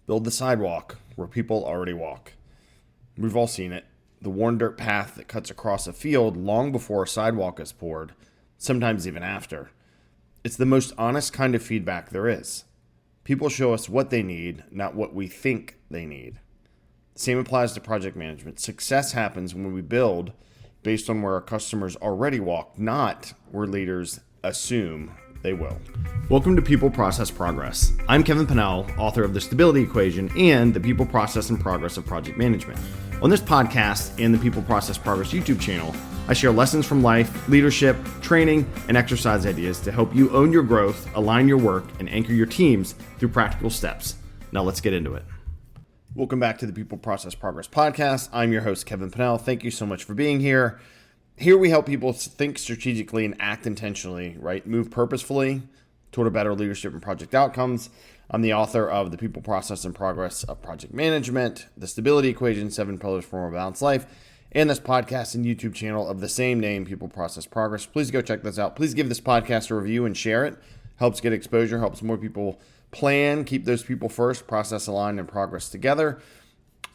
Build the sidewalk where people already walk. We've all seen it. The worn dirt path that cuts across a field long before a sidewalk is poured, sometimes even after. It's the most honest kind of feedback there is. People show us what they need, not what we think they need. The same applies to project management. Success happens when we build based on where our customers already walk, not where leaders assume they will. Welcome to People, Process, Progress. I'm Kevin Pennell, author of The Stability Equation and the People, Process, and Progress of Project Management. On this podcast and the People, Process, Progress YouTube channel, I share lessons from life, leadership, training, and exercise ideas to help you own your growth, align your work, and anchor your teams through practical steps. Now let's get into it. Welcome back to the People, Process, Progress podcast. I'm your host, Kevin Pennell. Thank you so much for being here. Here we help people think strategically and act intentionally, right? Move purposefully toward a better leadership and project outcomes. I'm the author of The People, Process, and Progress of Project Management, The Stability Equation, 7 Pillars for a More Balanced Life, and this podcast and YouTube channel of the same name, People, Process, Progress. Please go check this out. Please give this podcast a review and share it. Helps get exposure, helps more people plan, keep those people first, process aligned, and progress together.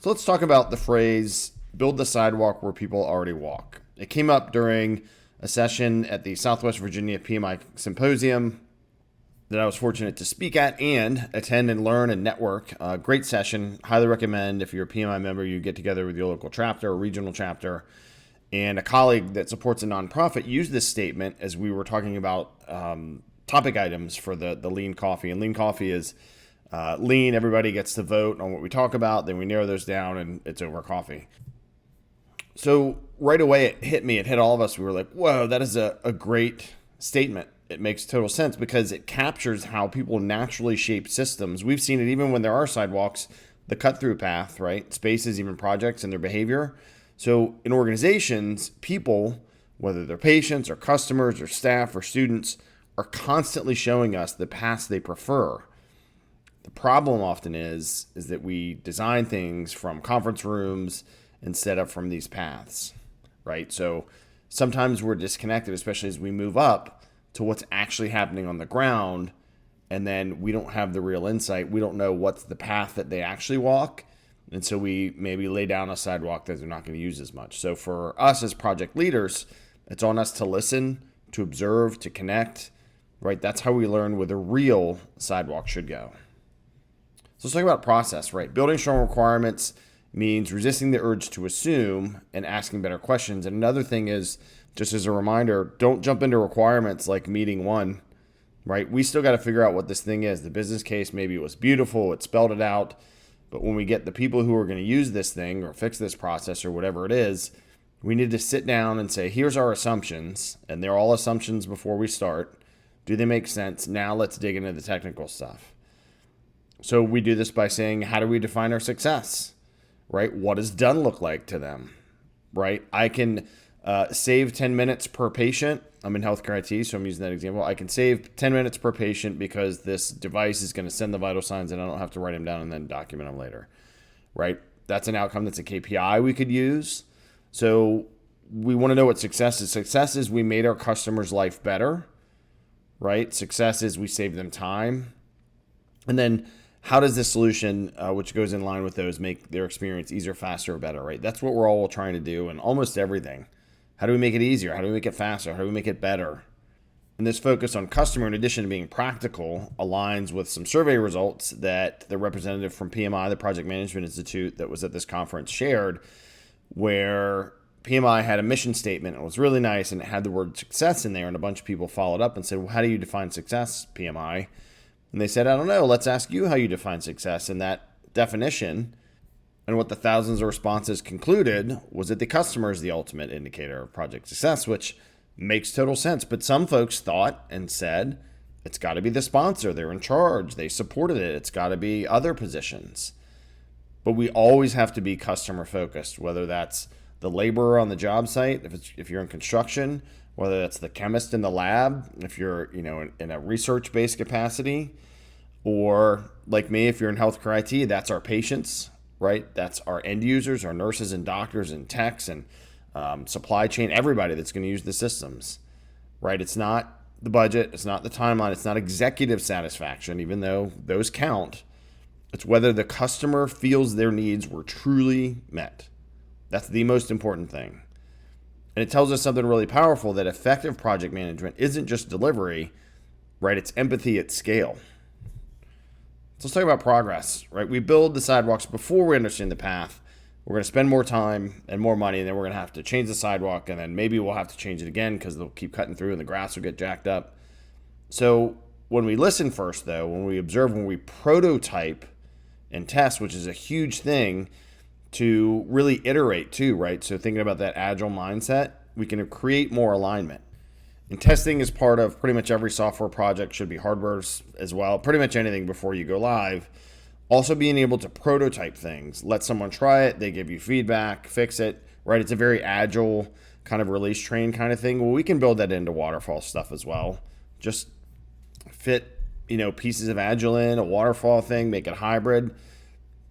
So let's talk about the phrase, build the sidewalk where people already walk. It came up during a session at the Southwest Virginia PMI Symposium that I was fortunate to speak at and attend and learn and network. Great session. Highly recommend if you're a PMI member, you get together with your local chapter or regional chapter. And a colleague that supports a nonprofit used this statement as we were talking about topic items for the lean coffee. And lean coffee is lean. Everybody gets to vote on what we talk about. Then we narrow those down and it's over coffee. So right away, it hit me. It hit all of us. We were like, whoa, that is a great statement. It makes total sense because it captures how people naturally shape systems. We've seen it even when there are sidewalks, the cut-through path, right? Spaces, even projects and their behavior. So in organizations, people, whether they're patients or customers or staff or students, are constantly showing us the paths they prefer. The problem often is that we design things from conference rooms instead of from these paths, right? So sometimes we're disconnected, especially as we move up to what's actually happening on the ground, and then we don't have the real insight. We don't know what's the path that they actually walk, and so we maybe lay down a sidewalk that they're not going to use as much. So for us as project leaders, it's on us to listen, to observe, to connect, right? That's how we learn where the real sidewalk should go. So let's talk about process, right? Building strong requirements means resisting the urge to assume and asking better questions. And another thing is, just as a reminder, don't jump into requirements like meeting one, right? We still got to figure out what this thing is. The business case, maybe it was beautiful, it spelled it out. But when we get the people who are going to use this thing or fix this process or whatever it is, we need to sit down and say, here's our assumptions. And they're all assumptions before we start. Do they make sense? Now let's dig into the technical stuff. So we do this by saying, how do we define our success? Right? What does done look like to them? Right? I can save 10 minutes per patient. I'm in healthcare IT, so I'm using that example. I can save 10 minutes per patient because this device is going to send the vital signs and I don't have to write them down and then document them later. Right? That's an outcome. That's a KPI we could use. So we want to know what success is. Success is we made our customers' life better. Right? Success is we saved them time. And then how does this solution, which goes in line with those, make their experience easier, faster, or better, right? That's what we're all trying to do in almost everything. How do we make it easier? How do we make it faster? How do we make it better? And this focus on customer, in addition to being practical, aligns with some survey results that the representative from PMI, the Project Management Institute, that was at this conference shared, where PMI had a mission statement. It was really nice, and it had the word success in there, and a bunch of people followed up and said, well, how do you define success, PMI? And they said, I don't know, let's ask you how you define success. And that definition and what the thousands of responses concluded was that the customer is the ultimate indicator of project success, which makes total sense. But some folks thought and said, it's got to be the sponsor. They're in charge. They supported it. It's got to be other positions. But we always have to be customer focused, whether that's the laborer on the job site, if you're in construction, whether that's the chemist in the lab, if you're in a research-based capacity, or like me, if you're in healthcare IT, that's our patients, right? That's our end users, our nurses and doctors and techs and supply chain, everybody that's going to use the systems, right? It's not the budget, it's not the timeline, it's not executive satisfaction, even though those count. It's whether the customer feels their needs were truly met. That's the most important thing. And it tells us something really powerful, that effective project management isn't just delivery, right? It's empathy at scale. So let's talk about progress, right? We build the sidewalks before we understand the path. We're going to spend more time and more money, and then we're going to have to change the sidewalk, and then maybe we'll have to change it again because they'll keep cutting through and the grass will get jacked up. So when we listen first, though, when we observe, when we prototype and test, which is a huge thing to really iterate too, right? So thinking about that agile mindset, we can create more alignment. And testing is part of pretty much every software project, should be hardware as well, pretty much anything before you go live. Also being able to prototype things, let someone try it, they give you feedback, fix it, right? It's a very agile kind of release train kind of thing. Well, we can build that into waterfall stuff as well. Just fit, pieces of agile in, a waterfall thing, make it hybrid.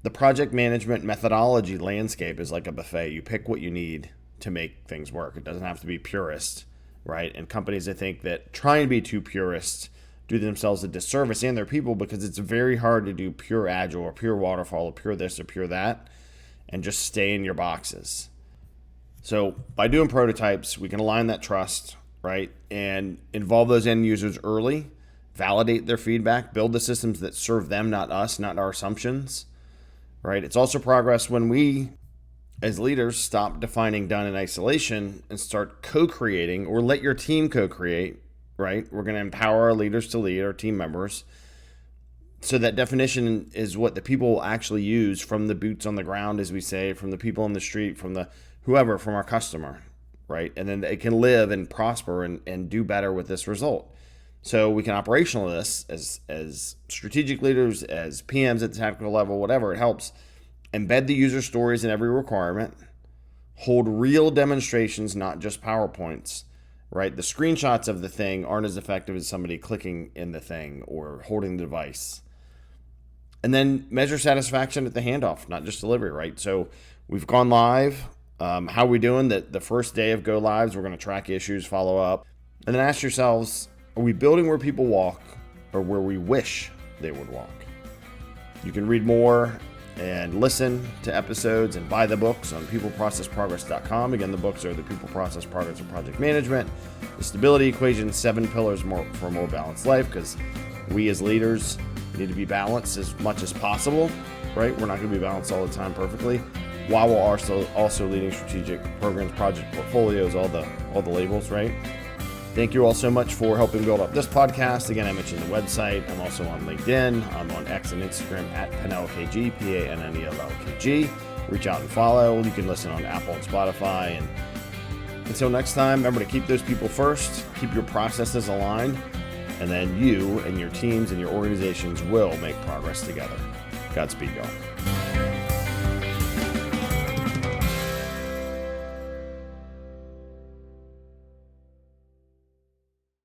The project management methodology landscape is like a buffet. You pick what you need to make things work. It doesn't have to be purist, right? And companies, I think, that try and be too purist do themselves a disservice and their people, because it's very hard to do pure agile or pure waterfall or pure this or pure that and just stay in your boxes. So by doing prototypes, we can align that trust, right? And involve those end users early, validate their feedback, build the systems that serve them, not us, not our assumptions, right? It's also progress when we, as leaders, stop defining done in isolation and start co-creating, or let your team co-create, right? We're going to empower our leaders to lead, our team members. So that definition is what the people will actually use, from the boots on the ground, as we say, from the people on the street, from the whoever, from our customer, right? And then they can live and prosper and do better with this result. So we can operationalize this as strategic leaders, as PMs at the tactical level, whatever, it helps. Embed the user stories in every requirement. Hold real demonstrations, not just PowerPoints, right? The screenshots of the thing aren't as effective as somebody clicking in the thing or holding the device. And then measure satisfaction at the handoff, not just delivery, right? So we've gone live. How are we doing? The first day of go lives, we're going to track issues, follow up. And then ask yourselves, are we building where people walk or where we wish they would walk? You can read more and listen to episodes and buy the books on peopleprocessprogress.com. Again, the books are The People Process Progress of Project Management, The Stability Equation, 7 Pillars for a More Balanced Life, because we as leaders need to be balanced as much as possible, right? We're not going to be balanced all the time perfectly, while we're also leading strategic programs, project portfolios, all the labels, right? Thank you all so much for helping build up this podcast. Again, I mentioned the website. I'm also on LinkedIn. I'm on X and Instagram at PanellKG, PANNELLKG. Reach out and follow. You can listen on Apple and Spotify. And until next time, remember to keep those people first. Keep your processes aligned. And then you and your teams and your organizations will make progress together. Godspeed, y'all.